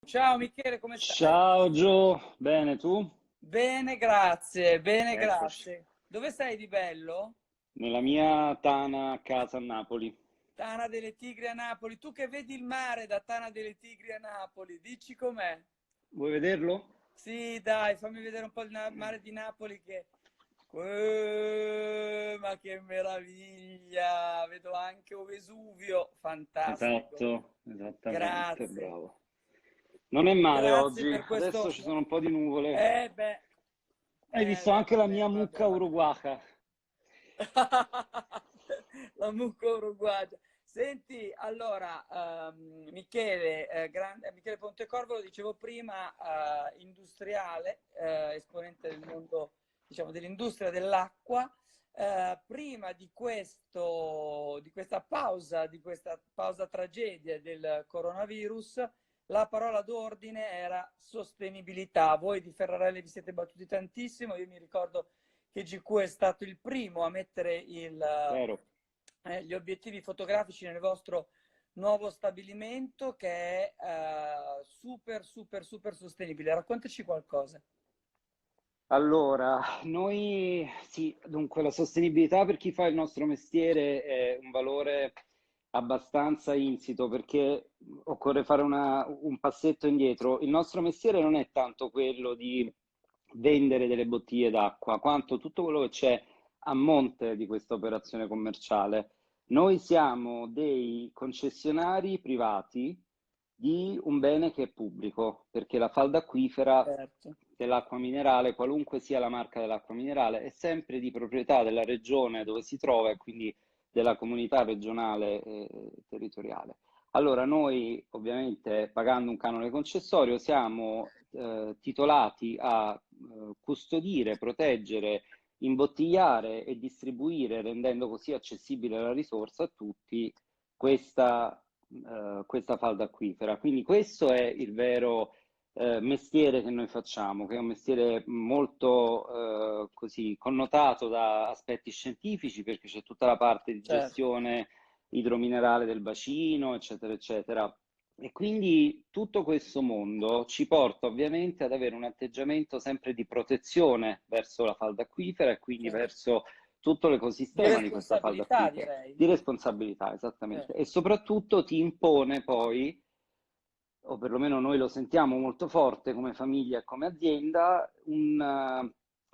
Ciao Michele, come stai? Ciao Gio, bene tu? Bene, grazie, bene, Eccoci, grazie. Dove stai di bello? nella mia tana casa a Napoli. Tana delle Tigri a Napoli. Tu che vedi il mare da Tana delle Tigri a Napoli, dici com'è? Vuoi vederlo? Sì, dai, fammi vedere un po' il mare di Napoli che... ma che meraviglia! Vedo anche un Vesuvio, fantastico. Esatto, esattamente, Grazie. bravo. Non è male Grazie oggi, per adesso questo... ci sono un po' di nuvole. Eh beh, Hai visto anche la mia mucca vabbè. uruguaca? La mucca uruguagia. Senti, allora, Michele, Michele Pontecorvo, lo dicevo prima, industriale, esponente del mondo, diciamo, dell'industria dell'acqua. Prima di questa pausa tragedia del coronavirus, la parola d'ordine era sostenibilità. Voi di Ferrarelle vi siete battuti tantissimo, io mi ricordo che GQ è stato il primo a mettere Vero. gli obiettivi fotografici nel vostro nuovo stabilimento che è super, super, super sostenibile. Raccontaci qualcosa. Allora, noi sì, dunque la sostenibilità per chi fa il nostro mestiere è un valore abbastanza insito perché occorre fare un passetto indietro. Il nostro mestiere non è tanto quello di vendere delle bottiglie d'acqua, quanto tutto quello che c'è a monte di questa operazione commerciale. Noi siamo dei concessionari privati di un bene che è pubblico, perché la falda acquifera Certo. dell'acqua minerale, qualunque sia la marca dell'acqua minerale, è sempre di proprietà della regione dove si trova e quindi della comunità regionale e territoriale. Allora, noi ovviamente pagando un canone concessorio siamo titolati a custodire, proteggere, imbottigliare e distribuire, rendendo così accessibile la risorsa a tutti, questa falda acquifera. Quindi questo è il vero mestiere che noi facciamo, che è un mestiere molto così connotato da aspetti scientifici, perché c'è tutta la parte di Certo. gestione idrominerale del bacino, eccetera, eccetera. E quindi tutto questo mondo ci porta ovviamente ad avere un atteggiamento sempre di protezione verso la falda acquifera e quindi Certo. verso tutto Di l'ecosistema di questa falda responsabilità, acquifera, direi. di responsabilità, esattamente. Certo. E soprattutto ti impone poi, o perlomeno noi lo sentiamo molto forte come famiglia e come azienda, un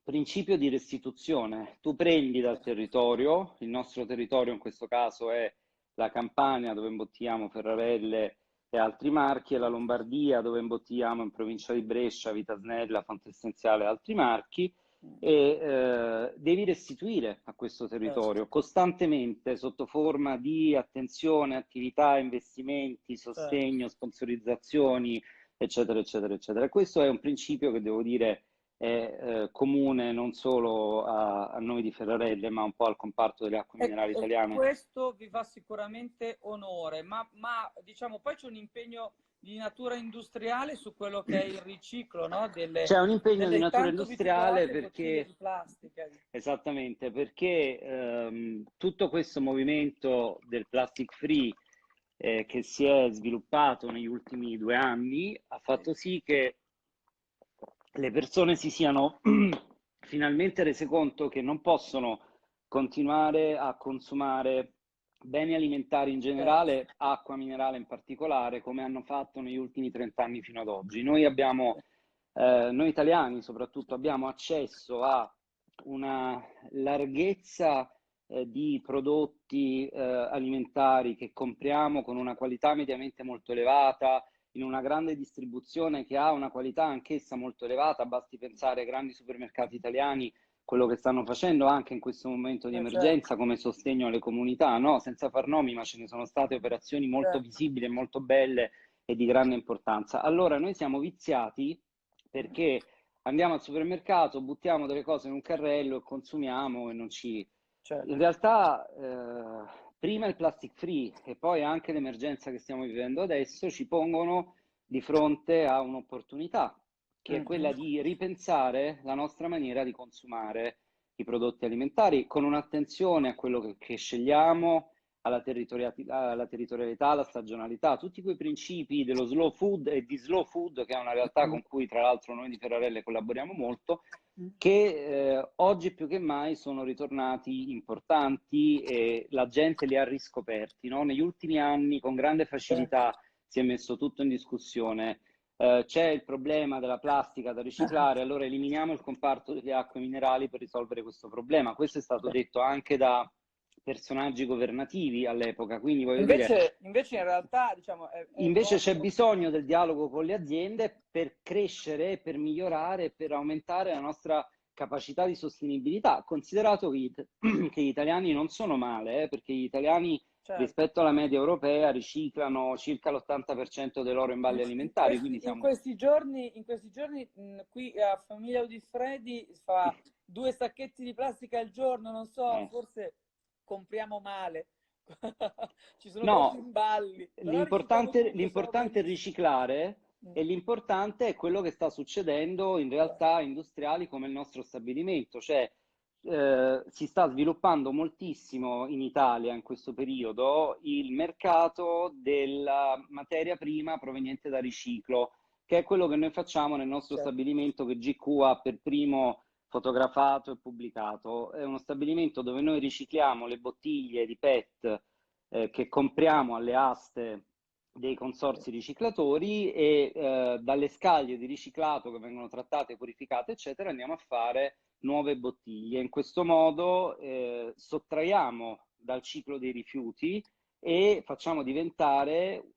principio di restituzione. Tu prendi dal Certo. territorio, il nostro territorio in questo caso è la Campania dove imbottigliamo Ferrarelle e altri marchi, e la Lombardia dove imbottigliamo in provincia di Brescia, Vitasnella, Fonte Essenziale e altri marchi, Mm. e devi restituire a questo Certo. territorio costantemente sotto forma di attenzione, attività, investimenti, Certo. sostegno, sponsorizzazioni, eccetera, eccetera, eccetera. E questo è un principio che devo dire è comune non solo a noi di Ferrarelle, ma un po' al comparto delle acque minerali E italiane. questo vi fa sicuramente onore, ma diciamo poi c'è un impegno di natura industriale su quello che è il riciclo, no? C'è un impegno di Delle natura tanto industriale vituperate bottiglie perché, di plastica. esattamente, perché tutto questo movimento del plastic free che si è sviluppato negli ultimi 2 anni ha Sì, fatto sì che le persone si siano finalmente rese conto che non possono continuare a consumare beni alimentari in certo, generale, acqua minerale in particolare, come hanno fatto negli ultimi 30 anni fino ad oggi. Noi abbiamo, noi italiani soprattutto, abbiamo accesso a una larghezza di prodotti alimentari che compriamo con una qualità mediamente molto elevata, in una grande distribuzione che ha una qualità anch'essa molto elevata, basti pensare ai grandi supermercati italiani, quello che stanno facendo anche in questo momento di certo, emergenza come sostegno alle comunità, no? Senza far nomi, ma ce ne sono state operazioni molto certo. visibili e molto belle e di grande importanza. Allora noi siamo viziati perché andiamo al supermercato, buttiamo delle cose in un carrello e consumiamo e non ci... In Certo. realtà, prima il plastic free e poi anche l'emergenza che stiamo vivendo adesso ci pongono di fronte a un'opportunità, che è Mhm. quella di ripensare la nostra maniera di consumare i prodotti alimentari con un'attenzione a quello che scegliamo, alla territorialità, alla stagionalità, tutti quei principi dello slow food e di slow food, che è una realtà con cui tra l'altro noi di Ferrarelle collaboriamo molto, che oggi più che mai sono ritornati importanti e la gente li ha riscoperti, no? Negli ultimi anni con grande facilità si è messo tutto in discussione. C'è il problema della plastica da riciclare, allora eliminiamo il comparto delle acque minerali per risolvere questo problema. Questo è stato detto anche da personaggi governativi all'epoca, quindi voglio dire, invece in realtà, diciamo, è invece c'è proprio... bisogno del dialogo con le aziende per crescere, per migliorare, per aumentare la nostra capacità di sostenibilità, considerato che gli italiani non sono male, perché gli italiani Certo. rispetto alla media europea riciclano circa l'80% dei loro imballi alimentari, quindi In siamo... questi giorni, qui a Famiglia Udifredi fa 2 sacchetti di plastica al giorno, non so, eh. forse compriamo male. Ci sono troppi No, imballi, però ricicliamo l'importante tutto, siamo l'importante è bravissimi. riciclare Mm. e l'importante è quello che sta succedendo in realtà industriali come il nostro stabilimento, cioè si sta sviluppando moltissimo in Italia in questo periodo il mercato della materia prima proveniente da riciclo, che è quello che noi facciamo nel nostro Certo. stabilimento che GQ ha per primo fotografato e pubblicato. È uno stabilimento dove noi ricicliamo le bottiglie di PET che compriamo alle aste dei consorzi riciclatori e dalle scaglie di riciclato che vengono trattate, purificate, eccetera, andiamo a fare nuove bottiglie. In questo modo sottraiamo dal ciclo dei rifiuti e facciamo diventare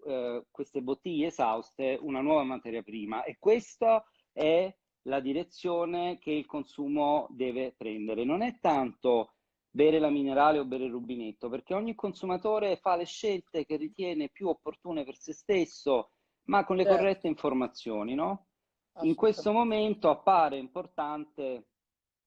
queste bottiglie esauste una nuova materia prima. E questa è la direzione che il consumo deve prendere. Non è tanto bere la minerale o bere il rubinetto, perché ogni consumatore fa le scelte che ritiene più opportune per se stesso, ma con le Certo, corrette informazioni, no? In questo assolutamente, momento appare importante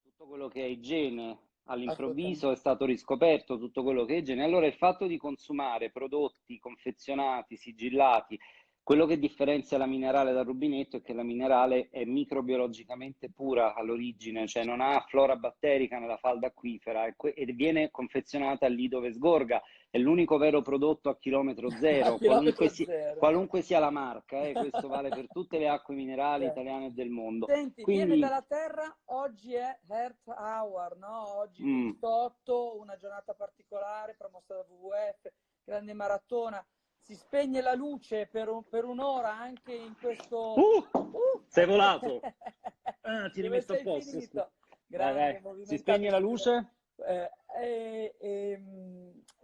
tutto quello che è igiene, all'improvviso assolutamente. è stato riscoperto tutto quello che è igiene. Allora il fatto di consumare prodotti confezionati, sigillati, quello che differenzia la minerale dal rubinetto è che la minerale è microbiologicamente pura all'origine, cioè non ha flora batterica nella falda acquifera e viene confezionata lì dove sgorga. È l'unico vero prodotto a chilometro A zero, chilometro zero. qualunque sia la marca, questo vale per tutte le acque minerali Certo. italiane e del mondo. Senti, viene Quindi, dalla terra, oggi è Earth Hour, no? Oggi mm, 28, una giornata particolare promossa da WWF, grande maratona. Si spegne la luce per un'ora anche in questo... sei Ecco, volato. Ti dove rimetto a sei posto. finito? Vai, vai. Grande, Si movimentato spegne la ispirato. luce?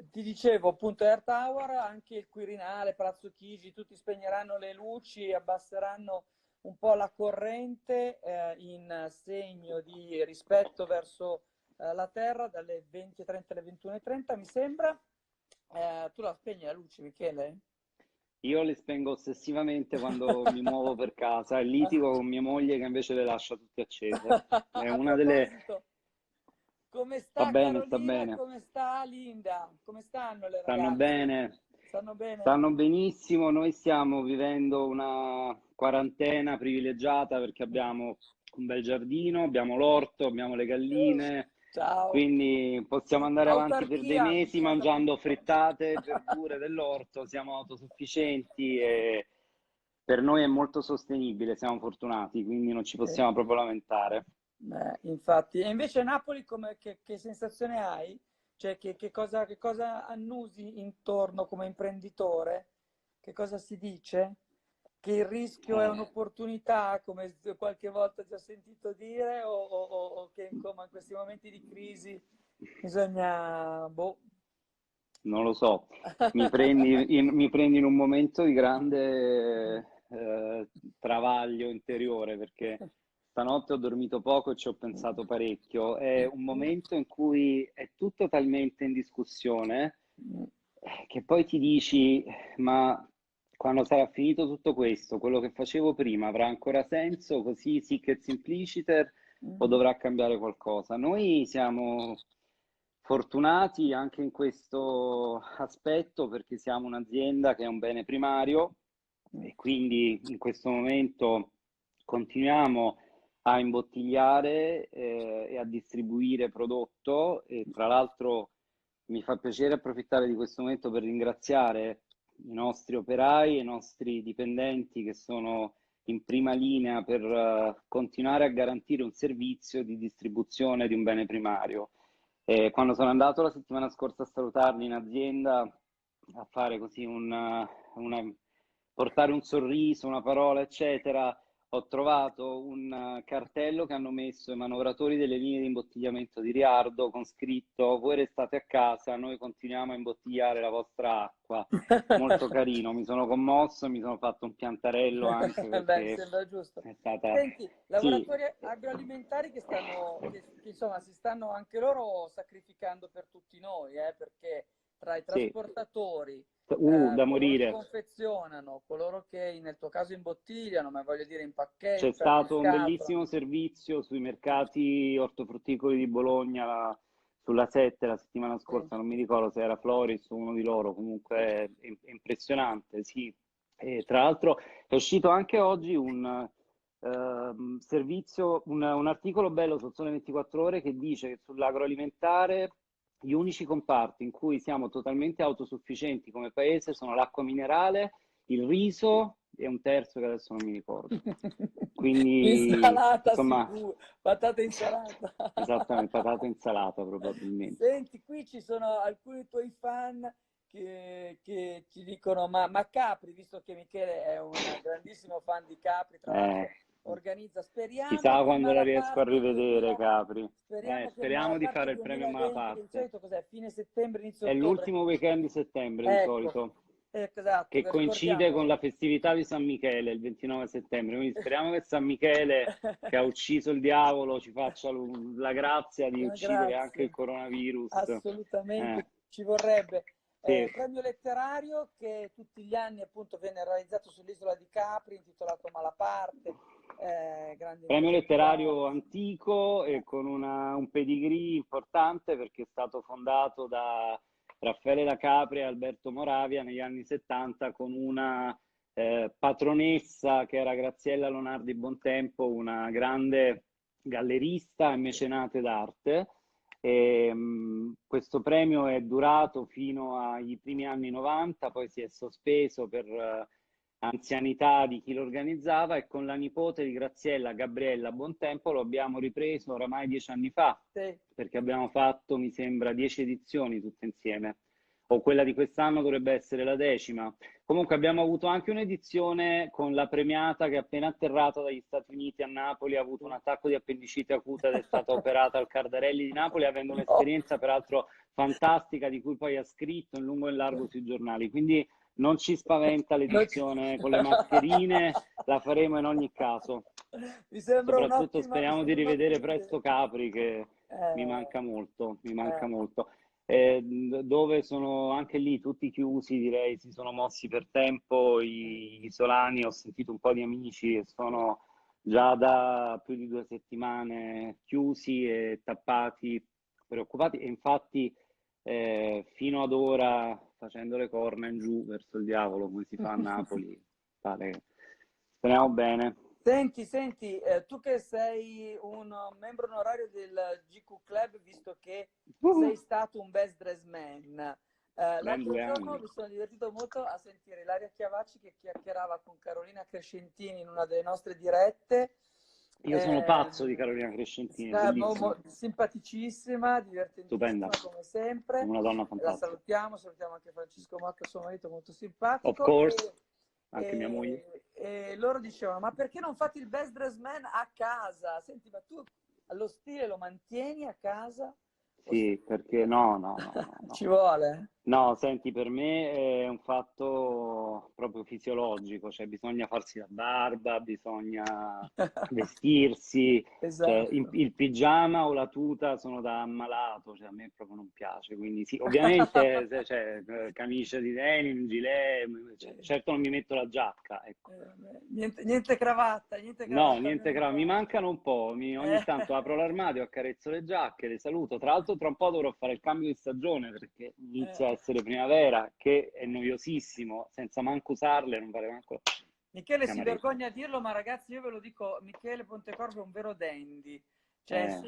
Ti dicevo appunto Earth Hour, anche il Quirinale, Palazzo Chigi, tutti spegneranno le luci, abbasseranno un po' la corrente in segno di rispetto verso la Terra dalle 20:30 alle 21:30 mi sembra. Tu la spegni la luce, Michele? Io le spengo ossessivamente quando mi muovo per casa e litigo con mia moglie che invece le lascia tutte accese. È A una delle... proposito, come Sta sta bene, sta Carolina e bene. come sta Linda? Come stanno le Stanno ragazze? bene, Stanno bene? stanno benissimo. Noi stiamo vivendo una quarantena privilegiata perché abbiamo un bel giardino, abbiamo l'orto, abbiamo le galline, Ciao. quindi possiamo andare avanti per dei Autarchia, mesi diciamo. mangiando frittate e verdure dell'orto, siamo autosufficienti e per noi è molto sostenibile, siamo fortunati, quindi non ci Sì. possiamo proprio lamentare. Infatti. E invece a Napoli che sensazione hai? Cioè che cosa annusi intorno come imprenditore? Che cosa si dice? Che il rischio è Eh. un'opportunità, come qualche volta ti ho sentito dire, o che insomma in questi momenti di crisi bisogna... Boh. Non lo so, mi prendi in un momento di grande travaglio interiore perché stanotte ho dormito poco e ci ho pensato parecchio. È un momento in cui è tutto talmente in discussione che poi ti dici, ma quando sarà finito tutto questo, quello che facevo prima avrà ancora senso, così sic et simpliciter, o dovrà cambiare qualcosa? Noi siamo fortunati anche in questo aspetto perché siamo un'azienda che è un bene primario e quindi in questo momento continuiamo a imbottigliare e a distribuire prodotto e tra l'altro mi fa piacere approfittare di questo momento per ringraziare i nostri operai e i nostri dipendenti che sono in prima linea per continuare a garantire un servizio di distribuzione di un bene primario. Quando sono andato la settimana scorsa a salutarli in azienda, a fare così portare un sorriso, una parola, eccetera, ho trovato un cartello che hanno messo i manovratori delle linee di imbottigliamento di Riardo con scritto: voi restate a casa, noi continuiamo a imbottigliare la vostra acqua. Molto carino, mi sono commosso e mi sono fatto un piantarello anche Beh, mi perché sembra giusto. è stata... Senti, Sì, lavoratori agroalimentari che, insomma si stanno anche loro sacrificando per tutti noi, perché tra i sì, trasportatori, da coloro che morire. confezionano, coloro che nel tuo caso imbottigliano, ma voglio dire C'è impacchettano, stato un scatolano. bellissimo servizio sui mercati ortofrutticoli di Bologna, sulla 7 la settimana Sì, scorsa, non mi ricordo se era Floris o uno di loro, comunque sì. è impressionante, sì. E tra l'altro è uscito anche oggi un servizio, un articolo bello sul Sole 24 Ore che dice che sull'agroalimentare gli unici comparti in cui siamo totalmente autosufficienti come paese sono l'acqua minerale, il riso e un terzo che adesso non mi ricordo. Quindi, Insalata insomma, sicuro, patata insalata. esattamente, patata e insalata probabilmente. Senti, qui ci sono alcuni tuoi fan che ci dicono, ma Capri, visto che Michele è un grandissimo fan di Capri, tra Eh, l'altro organizza, speriamo chissà che il quando la riesco a Malaparte rivedere, 2000, Capri. speriamo che il Speriamo di Malaparte fare il premio 2020, che di Malaparte. solito cos'è? Fine settembre, inizio È ottobre. l'ultimo weekend di settembre di Ecco, solito, esatto, che coincide con ricordiamolo. la festività di San Michele, il 29 settembre. Quindi speriamo che San Michele, che ha ucciso il diavolo, ci faccia la grazia di uccidere anche il Grazie, coronavirus. assolutamente Eh, ci vorrebbe. sì. Premio letterario che tutti gli anni appunto viene realizzato sull'isola di Capri, intitolato Malaparte, grande Premio letterario intellettuale. antico e Eh, con un pedigree importante perché è stato fondato da Raffaele da Capri e Alberto Moravia negli anni 70 con una patronessa che era Graziella Lonardi Bontempo, una grande gallerista e mecenate d'arte. Questo premio è durato fino ai primi anni 90, poi si è sospeso per anzianità di chi lo organizzava e con la nipote di Graziella, Gabriella Bontempo, lo abbiamo ripreso oramai 10 anni fa, sì. perché abbiamo fatto, mi sembra, 10 edizioni tutte insieme, o quella di quest'anno dovrebbe essere la 10ª. Comunque abbiamo avuto anche un'edizione con la premiata che è appena atterrata dagli Stati Uniti a Napoli, ha avuto un attacco di appendicite acuta ed è stata operata al Cardarelli di Napoli, avendo Oh. un'esperienza peraltro fantastica di cui poi ha scritto in lungo e in largo sui giornali. Quindi non ci spaventa Non ci- l'edizione con le mascherine, la faremo in ogni caso. Mi sembra Soprattutto un'ottima, mi speriamo di sembra rivedere un'ottima presto idea. Capri che mi Eh, manca molto, mi manca eh. molto. Dove sono anche lì tutti chiusi, direi, si sono mossi per tempo gli isolani. Ho sentito un po' di amici che sono già da più di 2 settimane chiusi e tappati, preoccupati. E infatti, fino ad ora, facendo le corna in giù verso il diavolo, come si fa a Napoli, pare che... Speriamo bene. Senti, tu che sei un membro onorario del GQ Club, visto che sei stato un best dress man, Ben l'altro due giorno anni. mi sono divertito molto a sentire Ilaria Chiavacci che chiacchierava con Carolina Crescentini in una delle nostre dirette. Io sono Eh, pazzo di Carolina Crescentini, è bellissima, simpaticissima, stupenda, divertentissima come sempre. una donna La fantastica. salutiamo anche Francesco Mocca, suo marito, molto Of simpatico. course, anche mia moglie. E loro dicevano: Ma perché non fate il best dress man a casa? Senti, ma tu allo stile lo mantieni a casa? O Sì, perché no, no, no, no, ci no. vuole? No, senti, per me è un fatto proprio fisiologico, cioè bisogna farsi la barba, bisogna vestirsi, cioè Esatto. il pigiama o la tuta sono da ammalato, cioè a me proprio non piace, quindi sì, ovviamente cioè, camicia di denim, gilet, certo non mi metto la giacca, ecco. Niente cravatta, niente No, cravatta niente grave, mi americana. mancano un po', ogni Eh. tanto apro l'armadio, accarezzo le giacche, le saluto. Tra l'altro tra un po' dovrò fare il cambio di stagione perché inizia a Eh. essere primavera, che è noiosissimo, senza manco usarle, non vale manco Michele le si amarezze. vergogna a dirlo, ma ragazzi, io ve lo dico, Michele Pontecorvo è un vero dandy. Cioè,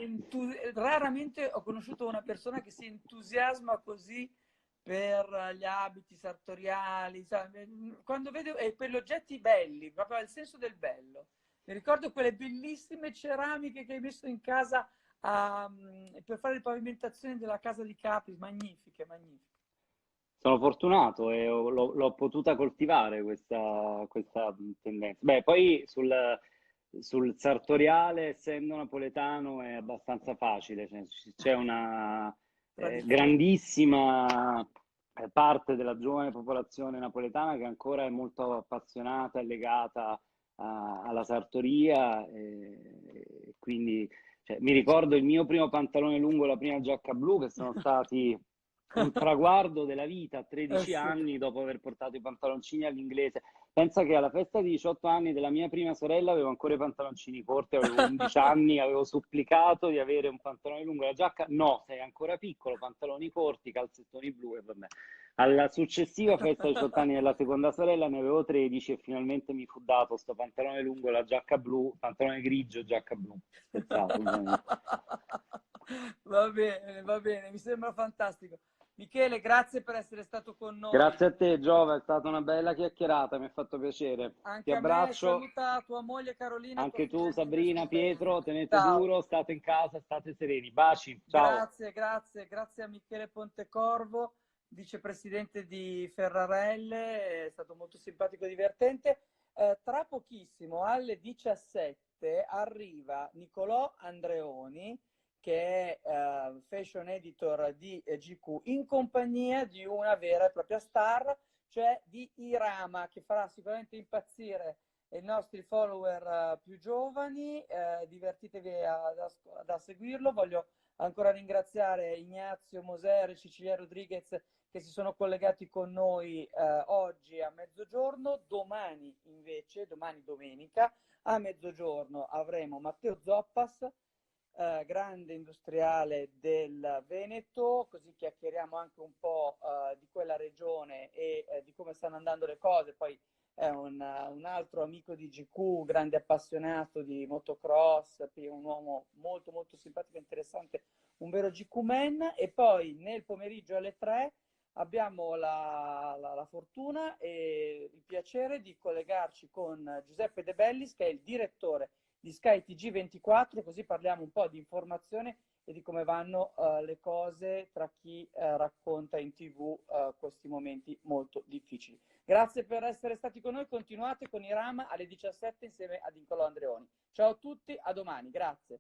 raramente ho conosciuto una persona che si entusiasma così per gli abiti sartoriali, quando vedo quegli oggetti belli, proprio al senso del bello. Mi ricordo quelle bellissime ceramiche che hai messo in casa per fare le pavimentazioni della casa di Capri, magnifiche, magnifiche. Sono fortunato e l'ho potuta coltivare questa tendenza. Beh, poi sul sartoriale, essendo napoletano, è abbastanza facile. Cioè, c'è una Tradizione. grandissima parte della giovane popolazione napoletana che ancora è molto appassionata e legata alla sartoria. E quindi cioè, mi ricordo il mio primo pantalone lungo e la prima giacca blu che sono stati un traguardo della vita a 13 Sì. anni dopo aver portato i pantaloncini all'inglese. Pensa che alla festa di 18 anni della mia prima sorella avevo ancora i pantaloncini corti, avevo 11 anni, avevo supplicato di avere un pantalone lungo e la giacca. No, sei ancora piccolo, pantaloni corti, calzettoni blu e vabbè. Alla successiva festa di 18 anni della seconda sorella ne avevo 13 e finalmente mi fu dato sto pantalone lungo, la giacca blu, pantalone grigio, giacca blu. Spezzato, ovviamente. Va bene, mi sembra fantastico. Michele, grazie per essere stato con noi. Grazie a te, Giova, è stata una bella chiacchierata, mi ha fatto piacere. Ti Anche a me, abbraccio, saluta tua moglie Carolina e tua anche tu, figlia Emilia Sabrina, stupenda. Pietro, tenete Ciao. duro, state in casa, state sereni. Baci, ciao. Grazie, grazie, grazie a Michele Pontecorvo, vicepresidente di Ferrarelle, è stato molto simpatico e divertente. Tra pochissimo, alle 17, arriva Nicolò Andreoni, che è fashion editor di GQ, in compagnia di una vera e propria star, cioè di Irama, che farà sicuramente impazzire i nostri follower più giovani. Divertitevi a seguirlo. Voglio ancora ringraziare Ignazio Moser e Cecilia Rodriguez che si sono collegati con noi oggi a mezzogiorno. Domani invece, domani domenica, a mezzogiorno avremo Matteo Zoppas, grande industriale del Veneto, così chiacchieriamo anche un po' di quella regione e di come stanno andando le cose. Poi è un altro amico di GQ, grande appassionato di motocross, un uomo molto molto simpatico e interessante, un vero GQ-man. E poi nel pomeriggio alle 3 abbiamo la fortuna e il piacere di collegarci con Giuseppe De Bellis, che è il direttore di Sky TG24, così parliamo un po' di informazione e di come vanno le cose tra chi racconta in TV questi momenti molto difficili. Grazie per essere stati con noi, continuate con Irama alle 17 insieme a Nicolò Andreoni. Ciao a tutti, a domani, grazie.